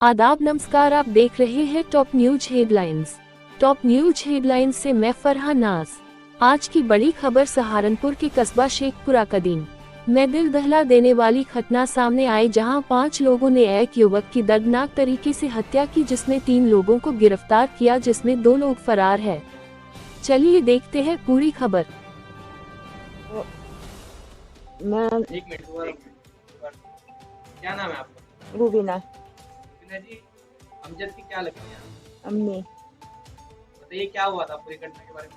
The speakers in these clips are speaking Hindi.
आदाब नमस्कार, आप देख रहे हैं top news headlines. Top news headlines से मैं फरहा नाज। आज की बड़ी खबर सहारनपुर के कस्बा शेखपुरा कदीम में दिल दहला देने वाली घटना सामने आई, जहां 5 लोगों ने एक युवक की दर्दनाक तरीके से हत्या की, जिसमें 3 लोगों को गिरफ्तार किया, जिसमें 2 लोग फरार हैं। चलिए देखते हैं पूरी खबर। मैं एक मिनट क्या नाम है आपका? रूबीना रुबीना जी, अमजद की क्या लगती है आप? अम्मी। बताइए क्या हुआ था पूरी घटना के बारे में।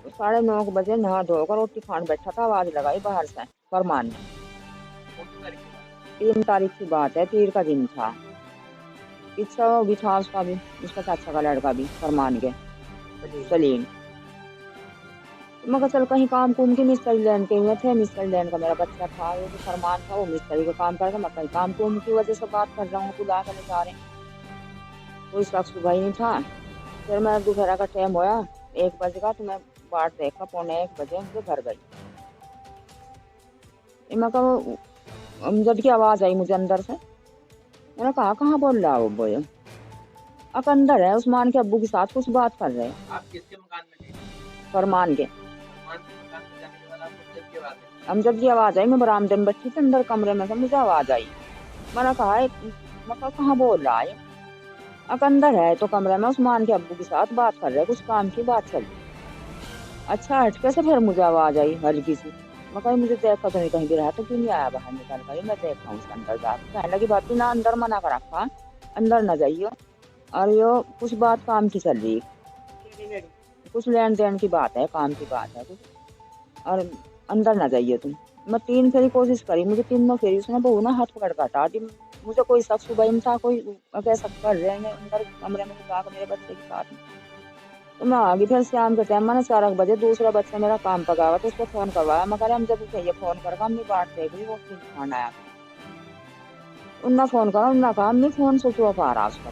9:30 बजे नहा धोकर रोटी खान बैठा था, आवाज लगाई बाहर से फरमान ने। कौन सी तारीख की बात 3 तारीख की बात है, पीर का दिन था। पीछा वो भी था, उसका भी, उसका चाचा का लड़का भी, फरमान के है? सलीम। मगर चल कहीं काम कुम की मिस्त्री लैंड के हुए थे। मिस्त्री लैंड का मेरा बच्चा था, वो जो फरमान था, वो मिस्त्री का काम करता। मैं कहीं काम कुम की वजह से बात कर रहा हूँ, बुला कर ले जा रहे। कोई शख्स सुबह ही नहीं था। फिर मैं दोपहर का टाइम होया, 1 बजे का, तो मैं बाट देखा, 12:45 मुझे घर गई। मैं कहा अमजद की आवाज आई मुझे अंदर से। मैंने कहा कहाँ बोल रहा हो बोए? अब अंदर है, उस्मान के अब्बू के साथ कुछ बात कर रहे हैं। आप किसके मकान में गए? फरमान के। सलमान के मकान में जाने के बाद आपको अमजद की आवाज आई? अमजद की आवाज आई, मैं बरामदे में बैठी थी अंदर कमरे में से, मुझे आवाज आई। मैंने कहा मैं कहा कहाँ बोल रहा है? अब अंदर है तो कमरे में उस्मान के अब्बू के साथ बात कर रहे, कुछ काम की बात चल रही। अच्छा हटके से फिर मुझे आवाज आई हल्की सी। मैं कहीं मुझे देखा तो नहीं, कहीं भी रहा तो क्यों नहीं आया बाहर निकल कर? मैं देखा हूँ उसके अंदर जाके। कहने लगी बात ना, अंदर मना कर रखा, अंदर न जाइयो। और यो कुछ बात काम की चल रही, कुछ लेन देन की बात है, काम की बात है कुछ, और अंदर ना जाइए तुम। मैं 3 फेरी कोशिश करी, मुझे 3 फेरी उसने बहू ना हाथ पकड़ काटा दी। मुझे कोई शख्स सुबह में था, कोई कैसा कर रहे हैं अंदर कमरे में जाकर मेरे बच्चे के साथ। तो मैं आ गई। फिर शाम के टाइम मैंने 4 बजे दूसरा बच्चा मेरा काम पका हुआ तो उसको फोन करवाया। मैं कह रहा हम जब चाहिए फोन कर, अम्मी बात देख ली, वो खाना आया। उन्ना फोन करा, उन्ना कहा अम्मी फोन स्विच ऑफ आ रहा उसका।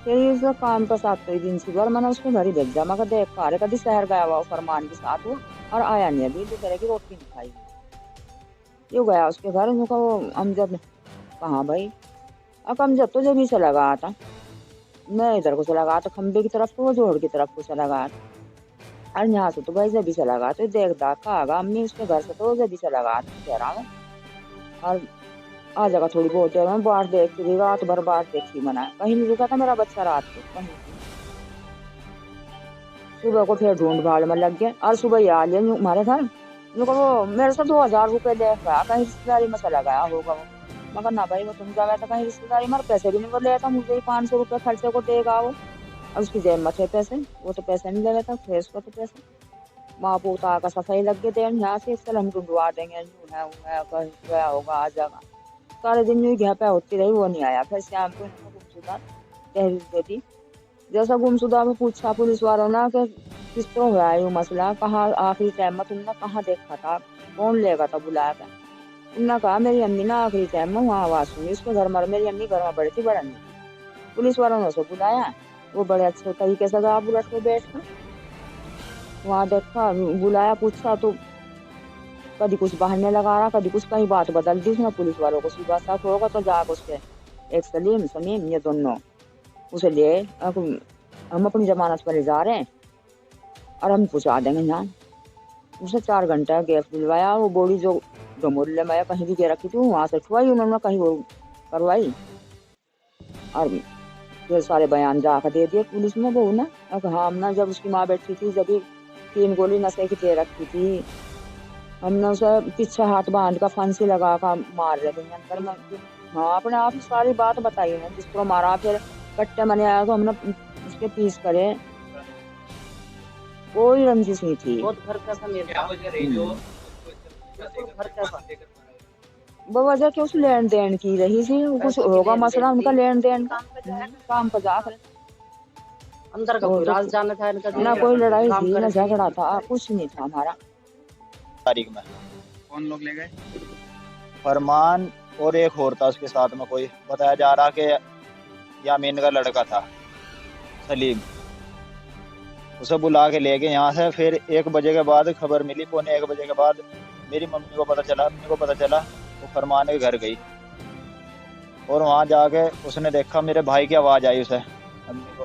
फिर उसका काम पर 7 दिन से और मैंने उसको घर ही भेजा। मैं देख पा रहे कभी शहर गया हुआ फरमान के साथ वो, और आया नहीं, अभी दोपहर की रोटी नहीं खाई। क्यों गया उसके घर? उनका वो अमजद कहाँ भाई? अब अमजद तो जब ही से लगा था, मैं इधर को चला गया था खंबे की तरफ, तो वो जोड़ की तरफ को चला गया था। और यहाँ से तो भाई जब भी चला गया तो देख दाख का आगा अम्मी उसके घर से, तो जब भी चला गया था कह रहा हूँ। और आ जाएगा थोड़ी बहुत देर में, बाहर देखती रही, रात भर बाहर देखी मना, कहीं नहीं रुका था मेरा बच्चा रात को कहीं। सुबह को फिर ढूंढ भाड़ में लग गए, और सुबह ही आ लिया हमारे घर। उनको वो मेरे से 2000 रुपये देख रहा, कहीं रिश्तेदारी में चला गया होगा वो। मगर ना भाई वो तुम जावे तो कहीं रिश्तेदारी में, पैसे भी नहीं वो लेता, मुझे ही 500 रुपये खर्चे को देगा वो। और उसकी जेब में थे पैसे, वो तो पैसे नहीं ले लेता, थे उसको तो पैसे। माँ पोता का सफाई लग गए थे यहाँ से, चल हम ढूंढवा देंगे, यूं है कहीं गया होगा आ जाएगा। सारे दिन यूं घर पे होती रही, वो नहीं आया। फिर शाम को गुमशुदा तहरीर दे दी। जैसा गुमशुदा में पूछा पुलिस वालों ने कि किस तरह हुआ है यूं मसला, कहाँ आखिरी टाइम में तुमने कहाँ देखा था, कौन लेगा था बुलाया था? उन्होंने कहा मेरी अम्मी ना आखिरी टाइम में वहाँ आवाज सुनी उसके घर में, मेरी अम्मी घर में बड़ी थी बड़ा नहीं। पुलिस वालों ने उसे बुलाया, वो बड़े अच्छे तरीके से गया बुलेट पे बैठ कर वहाँ देखा, बुलाया, पूछा तो कभी कुछ बहाने लगा रहा, कभी कुछ, कहीं बात बदल दी उसने। पुलिस वालों को सीधा शक होगा तो जाकर उसके एक सलीम समीम ये दोनों उसे ले, अब हम अपनी जमानत पर ले जा रहे हैं और हम पहुँचा देंगे यहाँ। उसे 4 घंटा गैस दिलवाया, वो बॉडी जो डमोरले में कहीं भी गे रखी थी वहां से उठवाई उन्होंने, कहीं वो करवाई, और फिर सारे बयान जाकर दे दिए पुलिस में बहू ने। हाँ हमने जब उसकी माँ बैठी थी, जब 3 गोली नशे की दे रखी थी, हमने उसे पीछे हाथ बांध का फांसी लगा कर मार रहे थे अंदर में। हाँ अपने आप ही सारी बात बताई है, जिसको मारा फिर कट्टे मने आया तो हमने उसके पीस करे, कोई रंजिश नहीं थी। बहुत घर कैसा मेल क्या वजह रही जो घर कैसा लेकर मारा गया? बवजह के उस लेन देन की रही थी, कुछ होगा मसला उनका लेन देन का, काम पर जाकर। अंदर का कोई राज जाना था इनका? ना कोई लड़ाई थी ना झगड़ा था, कुछ नहीं था हमारा। तारीख में कौन लोग ले गए? फरमान और एक और था उसके साथ में, कोई बताया जा रहा कि यामीन का लड़का था सलीम, उसे बुला के ले गए यहाँ से। फिर 1 बजे के बाद खबर मिली, 1:15 के बाद मेरी मम्मी को पता चला, अम्मी को पता चला, वो फरमान के घर गई। और वहाँ जाके उसने देखा मेरे भाई की आवाज़ आई उसे, अम्मी को,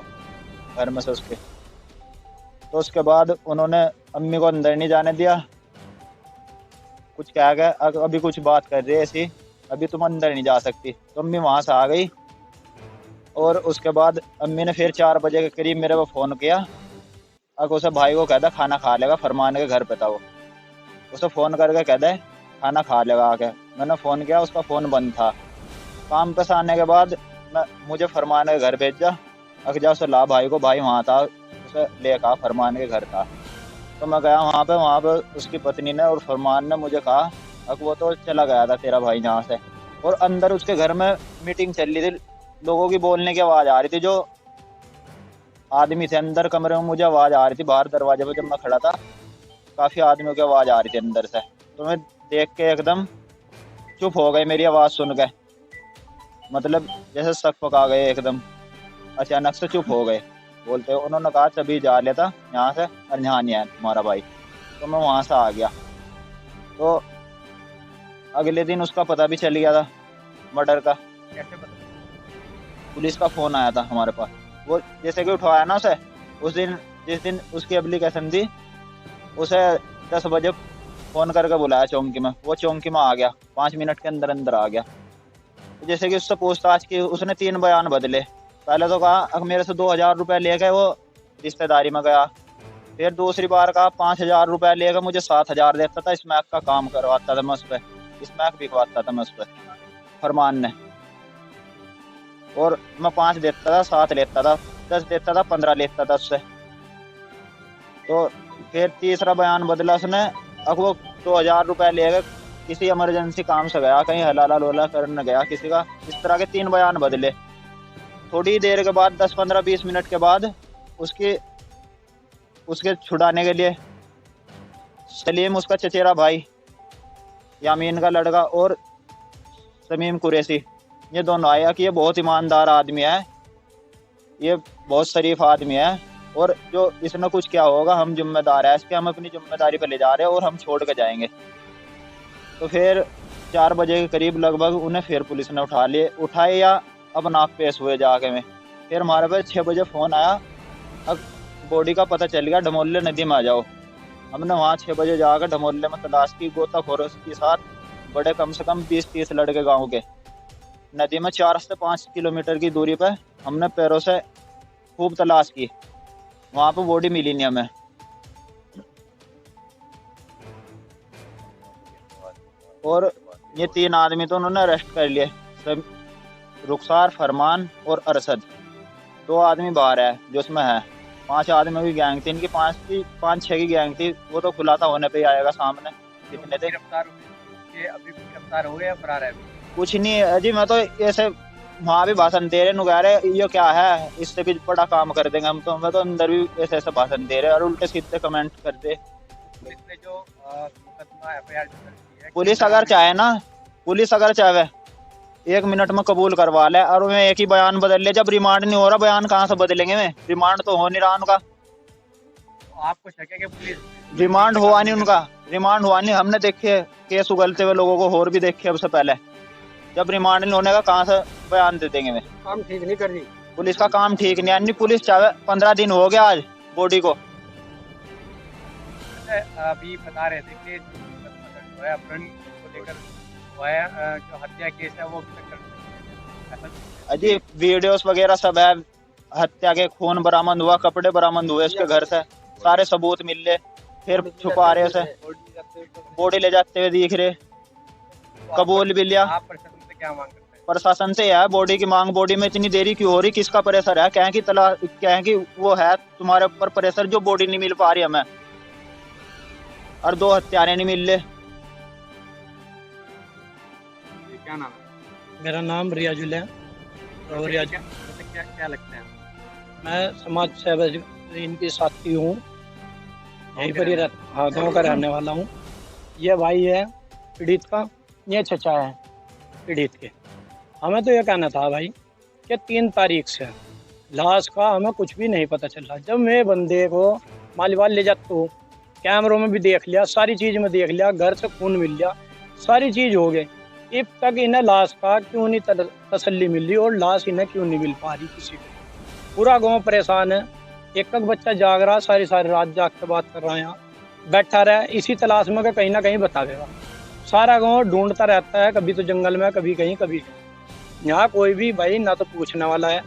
घर में से उसके। तो उसके बाद उन्होंने अम्मी को अंदर नहीं जाने दिया, कुछ कह गए अभी कुछ बात कर रही है ऐसी, अभी तुम अंदर नहीं जा सकती। तो अम्मी वहाँ से आ गई और उसके बाद अम्मी ने फिर 4 बजे के करीब मेरे को फ़ोन किया। अब उसे भाई को कहता खाना खा लेगा, फरमान के घर पे था वो। उसे फ़ोन करके कह दे खाना खा लेगा आके। मैंने फ़ोन किया, उसका फ़ोन बंद था। काम पे से आने के बाद मुझे फरमान के घर भेजा। अगर उसे ला भाई को, भाई वहाँ था, उसे ले कहा फरमान के घर था। तो मैं गया वहाँ पे उसकी पत्नी ने और फरमान ने मुझे कहा अब वो तो चला गया था तेरा भाई यहाँ से। और अंदर उसके घर में मीटिंग चल रही थी, लोगों की बोलने की आवाज़ आ रही थी। जो आदमी थे अंदर कमरे में, मुझे आवाज़ आ रही थी बाहर दरवाजे पे जब मैं खड़ा था, काफ़ी आदमियों की आवाज़ आ रही थी अंदर से। तो मैं देख के एकदम चुप हो गए, मेरी आवाज़ सुन के, मतलब जैसे शक पका गए एकदम, अचानक से चुप हो गए। बोलते उन्होंने कहा तभी जा लेता यहाँ से, और यहाँ नहीं है तुम्हारा भाई। तो मैं वहाँ से आ गया। तो अगले दिन उसका पता भी चल गया था मर्डर का। कैसे पता? पुलिस का फ़ोन आया था हमारे पास। वो जैसे कि उठवाया ना उसे, उस दिन जिस दिन उसकी एप्लीकेशन थी, उसे 10 बजे फ़ोन करके बुलाया चौंकी में। वो चौंकी में आ गया, 5 मिनट के अंदर अंदर आ गया। तो जैसे कि उससे पूछताछ की, उसने 3 बयान बदले। पहले तो कहा अगर मेरे से 2000 रुपये ले गए, वो रिश्तेदारी में गया। फिर दूसरी बार कहा 5000 रुपये ले गए, मुझे 7000 देता था, स्मैक का काम करवाता था मैं उस पर, स्मैक बिकवाता था मैं उस पर फरमान ने। और मैं 5 देता था, 7 लेता था, 10 देता था, 15 लेता था उससे। तो फिर तीसरा बयान बदला उसने। अब वो 2000 रुपये ले गए, किसी इमरजेंसी काम से गया, कहीं हलाला लोला करने गया किसी का। इस तरह के 3 बयान बदले। थोड़ी देर के बाद 10-15-20 मिनट के बाद उसके छुड़ाने के लिए सलीम, उसका चचेरा भाई, यामीन का लड़का, और समीम कुरैशी, ये दोनों आया कि ये बहुत ईमानदार आदमी है, ये बहुत शरीफ आदमी है, और जो इसने कुछ किया होगा हम जिम्मेदार है इसके, हम अपनी जिम्मेदारी पर ले जा रहे हैं और हम छोड़ के जाएंगे। तो फिर 4 बजे के करीब लगभग उन्हें फिर पुलिस ने उठाए या अब नाक पेश हुए जाके में। फिर हमारे पास 6 बजे फ़ोन आया, अब बॉडी का पता चल गया, ढमोले नदी में आ जाओ। हमने वहाँ 6 बजे जाकर ढमोले में तलाश की, गोताखोरों के साथ, बड़े कम से कम 20-30 लड़के गाँव के। नदी में 4 से 5 किलोमीटर की दूरी पर हमने पैरों से खूब तलाश की, वहाँ पर बॉडी मिली नहीं हमें। और ये 3 आदमी तो उन्होंने अरेस्ट कर लिए, सब रुखसार, फरमान और अरशद। 2 आदमी बाहर है जो उसमें है। 5 आदमी की गैंग थी इनकी, 5-6 की गैंग थी। वो तो खुलासा होने पे ही आएगा सामने कितने थे। गिरफ्तार हुए? ये अभी गिरफ्तार हुए या फरार है? कुछ नहीं है जी, मैं तो ऐसे वहाँ भी भाषण दे रहे नुगारे, ये क्या है, इससे भी बड़ा काम कर देंगे हम तो। मैं तो अंदर भी ऐसे भाषण दे रहे और उल्टे सीधे कमेंट कर दे। पुलिस ने जो मुकदमा FIR दर्ज की है, पुलिस अगर चाहे ना, पुलिस अगर चाहे 1 मिनट में कबूल करवा ले, और मैं एक ही बयान बदल ले। जब रिमांड नहीं हो रहा, बयान कहाँ से बदलेंगे? मैं रिमांड तो हो नहीं रहा उनका, तो आपको शक है कि पुलिस रिमांड हुआ नहीं उनका, रिमांड हुआ नहीं। हमने देखे केस उगलते हुए लोगों को और भी देखे अब से पहले। जब रिमांड नहीं होने का कहाँ से बयान दे देंगे? मैं काम ठीक नहीं कर रही पुलिस का काम ठीक नहीं, यानी पुलिस चाहे 15 दिन हो गया आज बॉडी को। अभी बता रहे थे कि जो है अपहरण को लेकर हुआ है, जो हत्या केस है वो अभी तक कर अजी वीडियोस वगैरह सब है, हत्या के खून बरामद हुआ, कपड़े बरामद हुए उसके घर से, सारे सबूत मिल रहे। फिर छुपा रहे उसे, बॉडी ले जाते हुए दिख रहे, कबूल भी लिया। आप प्रशासन से क्या मांग करते हैं? प्रशासन से है बॉडी की मांग। बॉडी में इतनी देरी क्यों हो रही? किसका प्रेशर है? क्या है कि वो है तुम्हारे ऊपर प्रेशर, जो बॉडी नहीं मिल पा रही हमें, और 2 हत्यारे नहीं मिल रहे। क्या नाम है? मेरा नाम रियाजुल है। और रियाज क्या लगता है? मैं समाज सेवा इनकी साथी हूँ, यहीं पर ही हाँ गाँव का रहने वाला हूँ। ये भाई है पीड़ित का, ये चचा है पीड़ित के। हमें तो ये कहना था भाई कि 3 तारीख से लाश का हमें कुछ भी नहीं पता चल रहा। जब मैं बंदे को मालीवाल ले जाता हूँ, कैमरों में भी देख लिया, सारी चीज़ में देख लिया, घर से खून मिल लिया, सारी चीज़ हो गई, अब तक इन्हें लाश का क्यों नहीं तसल्ली मिल रही और लाश इन्हें क्यों नहीं मिल पा रही किसी को। पूरा गांव परेशान है, एक बच्चा जाग रहा, सारी सारी रात जाग के बात कर रहा है, यहाँ बैठा रहा इसी तलाश में कहीं ना कहीं बतावेगा। सारा गांव ढूंढता रहता है, कभी तो जंगल में, कभी कहीं कभी कहीं। यहाँ कोई भी भाई ना तो पूछने वाला है,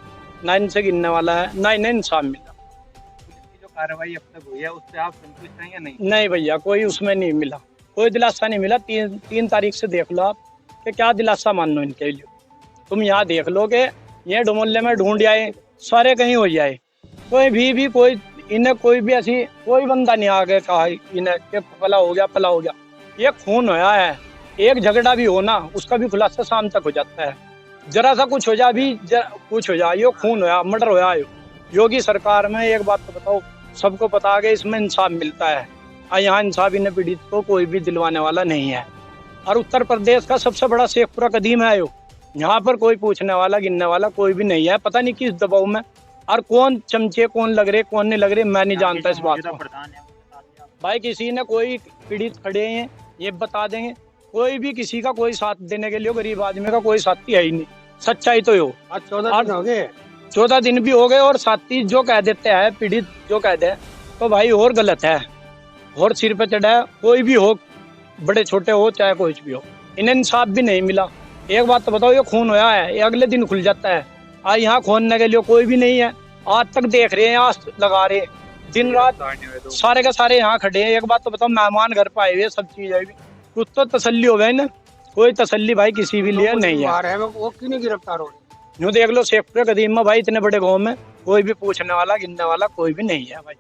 ना इनसे गिनने वाला है, ना इन्हें इंसाफ मिला। पुलिस की जो कार्रवाई अब तक हुई है उससे आप संतुष्ट हैं या नहीं? नहीं भैया, कोई उसमें नहीं मिला, कोई दिलासा नहीं मिला। 3 तारीख से देख लो आप कि क्या दिलासा मान लो इनके लिए। तुम यहाँ देख लो कि ये मोहल्ले में ढूंढ जाए, सारे कहीं हो जाए, कोई भी कोई इन्हें कोई भी ऐसी कोई बंदा नहीं आगे कहा इन्हें कि पला हो गया। ये खून होया है, एक झगड़ा भी हो ना उसका भी खुलासा शाम तक हो जाता है। जरा सा कुछ हो जाए कुछ हो जाए, यो खून होया, मर्डर होया। योगी सरकार में एक बात तो बताओ, सबको पता है इसमें इंसाफ मिलता है और यहाँ इंसाफ इन्हें पीड़ित को कोई भी दिलवाने वाला नहीं है। और उत्तर प्रदेश का सबसे बड़ा शेखपुरा कदीम है यो, यहाँ पर कोई पूछने वाला गिनने वाला कोई भी नहीं है। पता नहीं किस दबाव में और कौन चमचे कौन लग रहे कौन नहीं लग रहे, मैं नहीं जानता इस बात को। भाई किसी ने कोई पीड़ित खड़े हैं ये बता देंगे, कोई भी किसी का कोई साथ देने के लिए गरीब आदमी का कोई साथी है ही नहीं। सच्चाई तो हो। आज 14 दिन हो गए, 14 दिन भी हो गए और साथी जो कह देते हैं, पीड़ित जो कह दे तो भाई और गलत है और सिर पे चढ़ा है। कोई भी हो, बड़े छोटे हो चाहे कोई भी हो, इन्हें इंसाफ भी नहीं मिला। एक बात तो बताओ, ये खून होया है, ये अगले दिन खुल जाता है। आज यहाँ खोदने के लिए कोई भी नहीं है, आज तक देख रहे हैं, आज लगा रहे दिन रात, सारे के सारे यहाँ खड़े हैं। एक बात तो बताओ, मेहमान घर पे आए हुए, सब चीज आई हुई, कुछ तो तसल्ली हो गई ना। कोई तसल्ली भाई किसी भी लिए नहीं है। वो क्यों नहीं गिरफ्तार हो रहे? यूँ देख लो शेखपुरा कदीम में भाई इतने बड़े गाँव में कोई भी पूछने वाला गिनने वाला कोई भी नहीं है भाई।